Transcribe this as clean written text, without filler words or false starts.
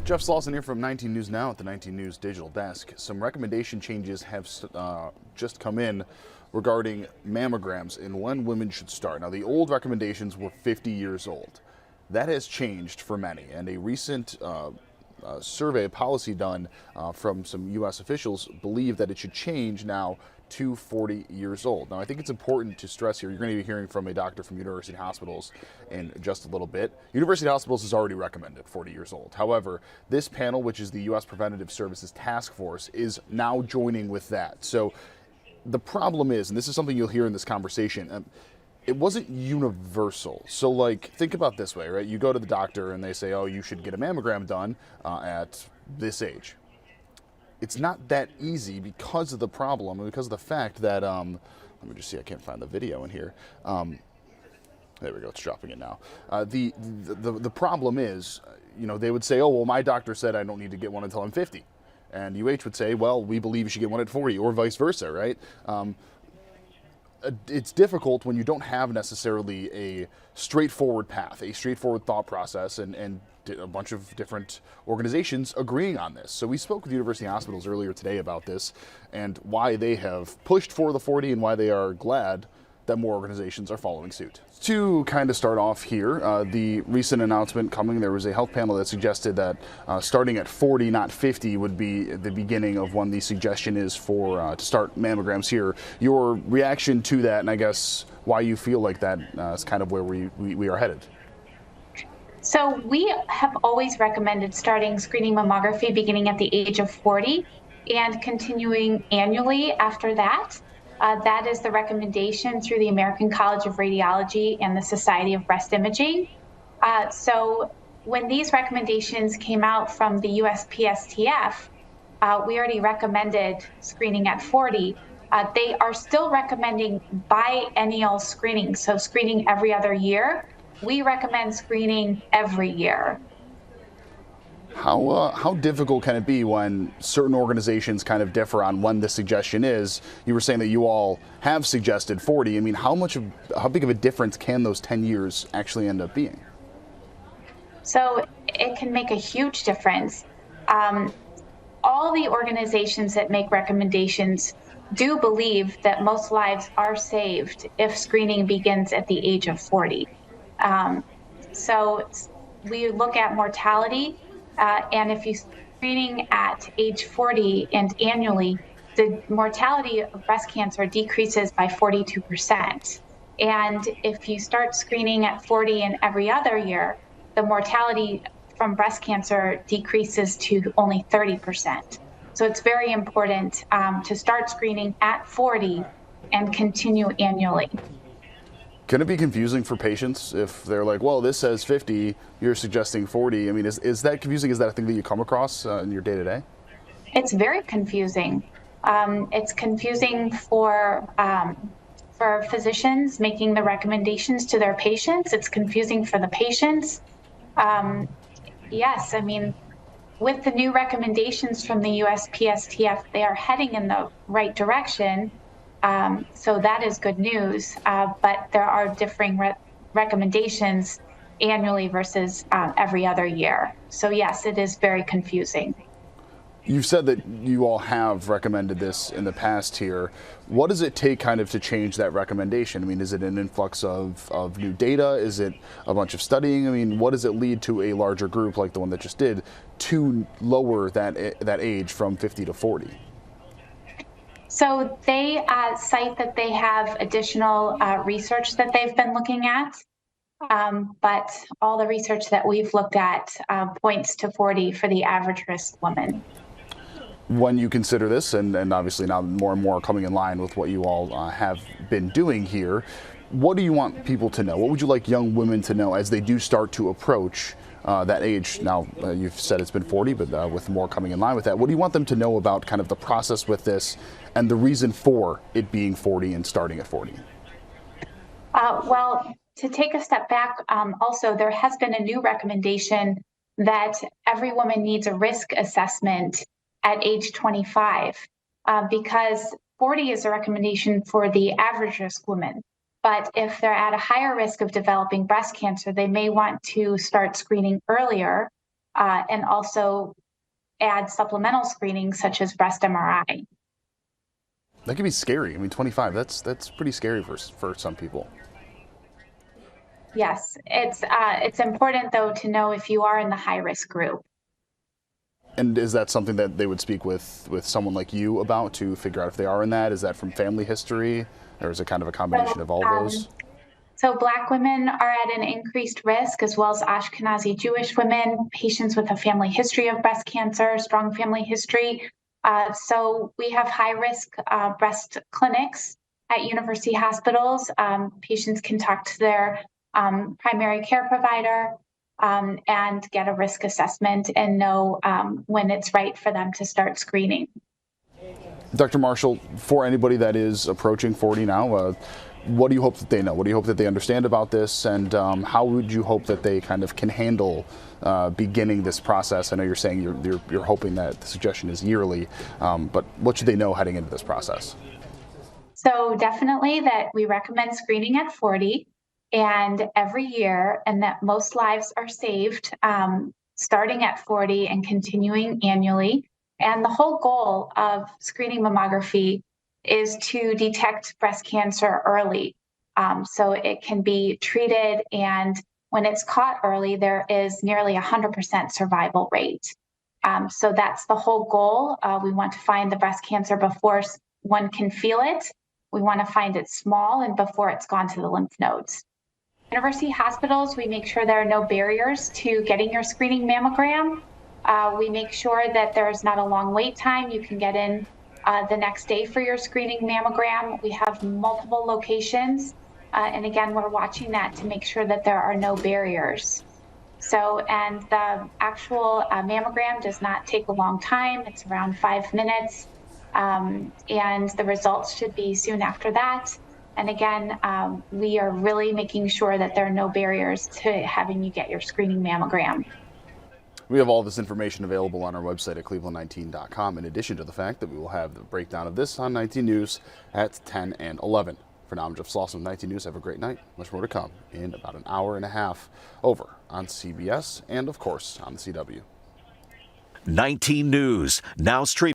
Jeff Slauson here from 19 News Now at the 19 News Digital Desk. Some recommendation changes have just come in regarding mammograms and when women should start. Now, the old recommendations were 50 years old. That has changed for many, and a recent survey policy done from some U.S. officials believe that it should change now to 40 years old. Now, I think it's important to stress here, you're going to be hearing from a doctor from University Hospitals in just a little bit. University Hospitals has already recommended 40 years old. However, this panel, which is the U.S. Preventative Services Task Force, is now joining with that. So the problem is, and this is something you'll hear in this conversation, it wasn't universal. So, like, think about this way, right? You go to the doctor and they say, oh, you should get a mammogram done at this age. It's not that easy because of the problem, and because of the fact that, let me just see, I can't find the video in here. There we go, it's dropping it now. The problem is, you know, they would say, oh, well, my doctor said I don't need to get one until I'm 50. And UH would say, well, we believe you should get one at 40, or vice versa, right? It's difficult when you don't have necessarily a straightforward path, a straightforward thought process, and a bunch of different organizations agreeing on this. So we spoke with University Hospitals earlier today about this and why they have pushed for the 40 and why they are glad that more organizations are following suit. To kind of start off here, the recent announcement coming, there was a health panel that suggested that starting at 40, not 50, would be the beginning of when the suggestion is for to start mammograms here. Your reaction to that, and I guess why you feel like that is kind of where we are headed. So we have always recommended starting screening mammography beginning at the age of 40 and continuing annually after that. That is the recommendation through the American College of Radiology and the Society of Breast Imaging. So when these recommendations came out from the USPSTF, we already recommended screening at 40. They are still recommending biennial screening, so screening every other year. We recommend screening every year. How difficult can it be when certain organizations kind of differ on when the suggestion is? You were saying that you all have suggested 40. I mean, how big of a difference can those 10 years actually end up being? So it can make a huge difference. All the organizations that make recommendations do believe that most lives are saved if screening begins at the age of 40. So we look at mortality, and if you screening at age 40 and annually, the mortality of breast cancer decreases by 42%. And if you start screening at 40 and every other year, the mortality from breast cancer decreases to only 30%. So it's very important to start screening at 40 and continue annually. Can it be confusing for patients if they're like, well, this says 50, you're suggesting 40? I mean, is that confusing? Is that a thing that you come across in your day-to-day? It's very confusing. It's confusing for physicians making the recommendations to their patients. It's confusing for the patients. Yes, I mean, with the new recommendations from the USPSTF, they are heading in the right direction. So that is good news, but there are differing recommendations annually versus every other year. So yes, it is very confusing. You've said that you all have recommended this in the past here. What does it take kind of to change that recommendation? I mean, is it an influx of new data? Is it a bunch of studying? I mean, what does it lead to a larger group like the one that just did to lower that age from 50 to 40? So they cite that they have additional research that they've been looking at, but all the research that we've looked at points to 40 for the average risk woman. When you consider this, and obviously now more and more coming in line with what you all have been doing here, what do you want people to know? What would you like young women to know as they do start to approach that age? Now, you've said it's been 40, but with more coming in line with that, what do you want them to know about kind of the process with this and the reason for it being 40 and starting at 40? Well, to take a step back, also, there has been a new recommendation that every woman needs a risk assessment at age 25, because 40 is a recommendation for the average risk woman. But if they're at a higher risk of developing breast cancer, they may want to start screening earlier and also add supplemental screenings such as breast MRI. That can be scary. I mean, 25, that's pretty scary for some people. Yes, it's important though to know if you are in the high risk group. And is that something that they would speak with someone like you about to figure out if they are in that? Is that from family history, or is it kind of a combination of all those? So Black women are at an increased risk, as well as Ashkenazi Jewish women, patients with a family history of breast cancer, strong family history. So we have high-risk breast clinics at university hospitals. Patients can talk to their primary care provider and get a risk assessment and know when it's right for them to start screening. Dr. Marshall, for anybody that is approaching 40 now, what do you hope that they know? What do you hope that they understand about this? And how would you hope that they kind of can handle beginning this process? I know you're saying you're hoping that the suggestion is yearly, but what should they know heading into this process? So definitely that we recommend screening at 40 and every year, and that most lives are saved starting at 40 and continuing annually. And the whole goal of screening mammography is to detect breast cancer early. So it can be treated, and when it's caught early, there is nearly 100% survival rate. So that's the whole goal. We want to find the breast cancer before one can feel it. We want to find it small and before it's gone to the lymph nodes. University hospitals, we make sure there are no barriers to getting your screening mammogram. We make sure that there's not a long wait time. You can get in the next day for your screening mammogram. We have multiple locations. And again, we're watching that to make sure that there are no barriers. So, and the actual mammogram does not take a long time. It's around 5 minutes. And the results should be soon after that. And again, we are really making sure that there are no barriers to having you get your screening mammogram. We have all this information available on our website at cleveland19.com, in addition to the fact that we will have the breakdown of this on 19 News at 10 and 11. For now, I'm Jeff Slauson with 19 News. Have a great night. Much more to come in about an hour and a half over on CBS and, of course, on the CW. 19 News, now streaming.